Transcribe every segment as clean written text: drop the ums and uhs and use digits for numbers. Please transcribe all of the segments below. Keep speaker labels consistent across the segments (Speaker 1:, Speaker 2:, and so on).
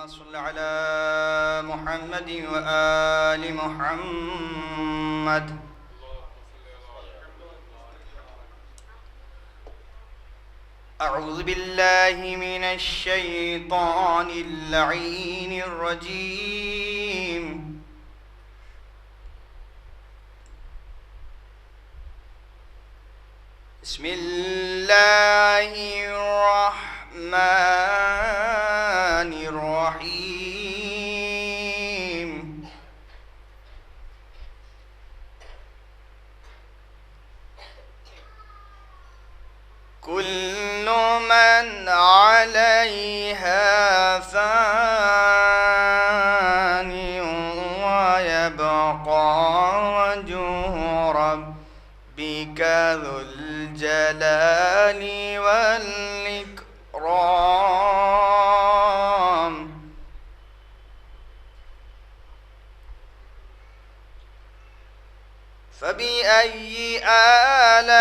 Speaker 1: صل على محمد وآل محمد. أعوذ بالله من الشيطان اللعين الرجيم. بسم الله الرحمن الرحيم. كل من عليها فان ويبقى وجه ربك ذو الجلال والإكرام. فبأي آلاء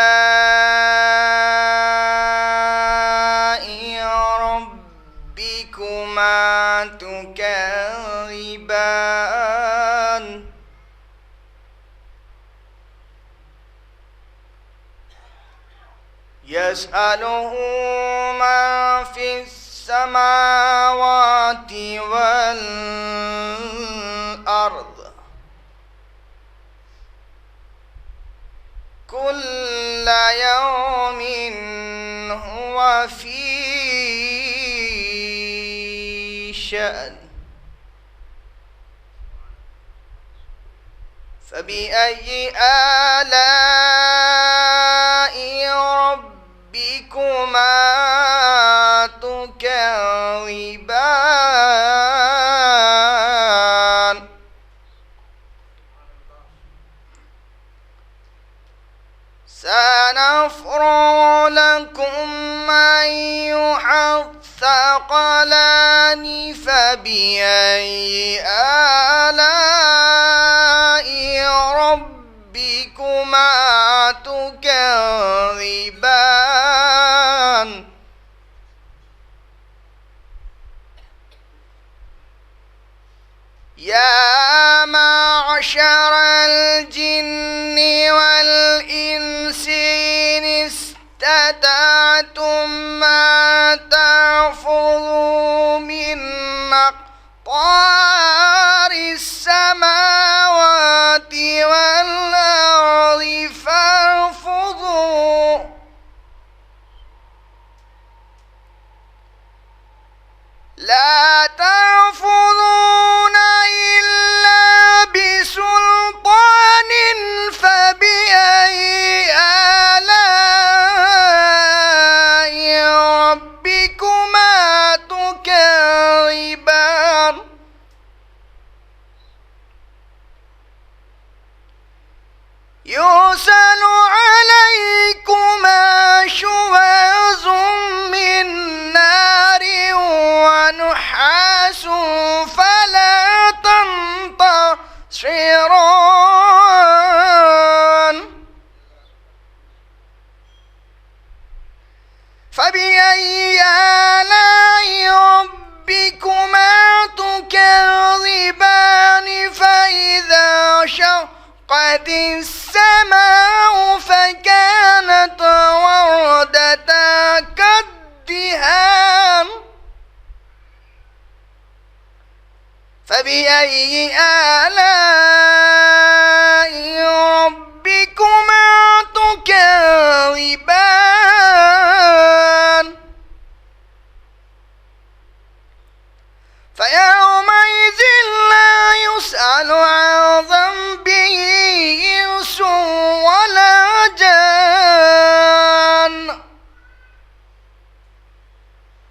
Speaker 1: ربكما تكذبان؟ يسأله من في السماوات والأرض كل يوم هو في شأن. فبأي آلاء ربكما تكذبان؟ سنفرغ لكم أيها الثقلان. فبأي آلاء ربكما تكذبان؟ يا معشر الجن والإنس إن استطعتم ما تنفذوا من أقطار السماوات والأرض فانفذوا. لا تنفذون إلا بسلطان. فبأي آلاء ربكما تكذبان؟ يرسل عليكما شواظ من نار ونحاس فلا تنتصران. فبأي آلاء ربكما تكذبان؟ فإذا شقت السماء فكانت وردة كالدهان. فبأي آلاء ربكما تكذبان؟ فيومئذ لا يسأل عن ذنبه إنس ولا جان.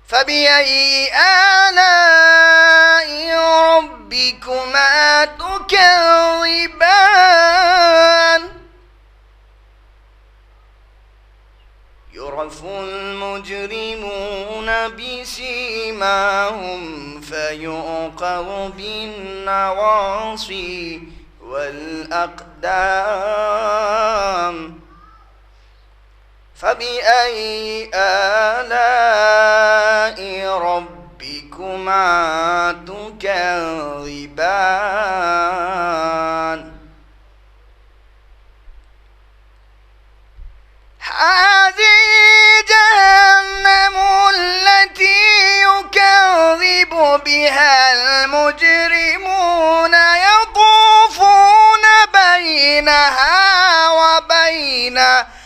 Speaker 1: فبأي آلاء ربكما تكذبان؟ يعرف المجرمون بسيماهم فيعقب بالنواصي والأقدام. فبأي آلاء ربكما ربكما تكذبان هذه جهنم التي يكذب بها المجرمون يطوفون بينها وبين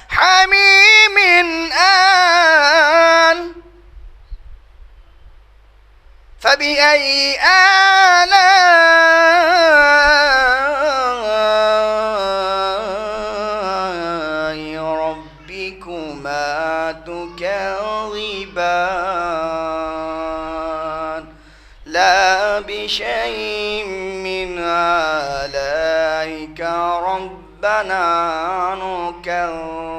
Speaker 1: حميم آن فبأي آلاء ربكما تكذبان لا بشيء من آلائك ربنا نكذب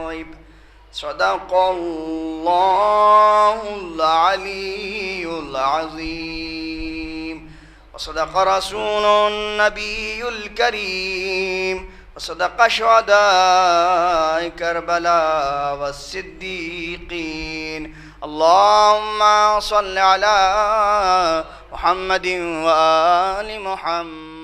Speaker 1: صدق الله العلي العظيم وصدق رسول النبي الكريم وصدق شهداء كربلاء والصديقين اللهم صل على محمد وآل محمد